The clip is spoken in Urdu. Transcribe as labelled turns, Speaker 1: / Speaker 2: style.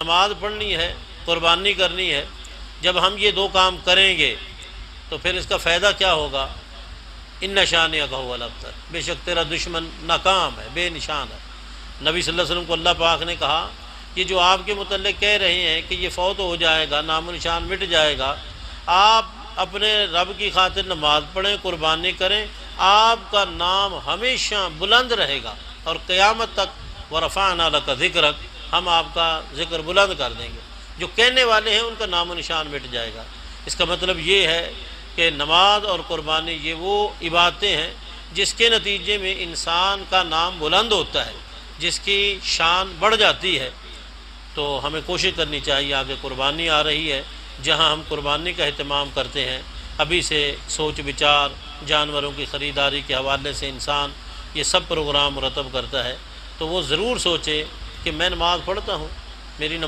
Speaker 1: نماز پڑھنی ہے، قربانی کرنی ہے، جب ہم یہ دو کام کریں گے تو پھر اس کا فائدہ کیا ہوگا؟ ان شانئک ھو الابتر، بے شک تیرا دشمن ناکام ہے، بے نشان ہے۔ نبی صلی اللہ علیہ وسلم کو اللہ پاک نے کہا کہ جو آپ کے متعلق کہہ رہے ہیں کہ یہ فوت ہو جائے گا، نام و نشان مٹ جائے گا، آپ اپنے رب کی خاطر نماز پڑھیں، قربانی کریں، آپ کا نام ہمیشہ بلند رہے گا، اور قیامت تک ورفعنا لک ذکرک، ہم آپ کا ذکر بلند کر دیں گے۔ جو کہنے والے ہیں ان کا نام و نشان مٹ جائے گا۔ اس کا مطلب یہ ہے کہ نماز اور قربانی یہ وہ عبادتیں ہیں جس کے نتیجے میں انسان کا نام بلند ہوتا ہے، جس کی شان بڑھ جاتی ہے۔ تو ہمیں کوشش کرنی چاہیے، آگے قربانی آ رہی ہے، جہاں ہم قربانی کا اہتمام کرتے ہیں، ابھی سے سوچ بچار، جانوروں کی خریداری کے حوالے سے انسان یہ سب پروگرام مرتب کرتا ہے، تو وہ ضرور سوچے کہ میں نماز پڑھتا ہوں، میری نماز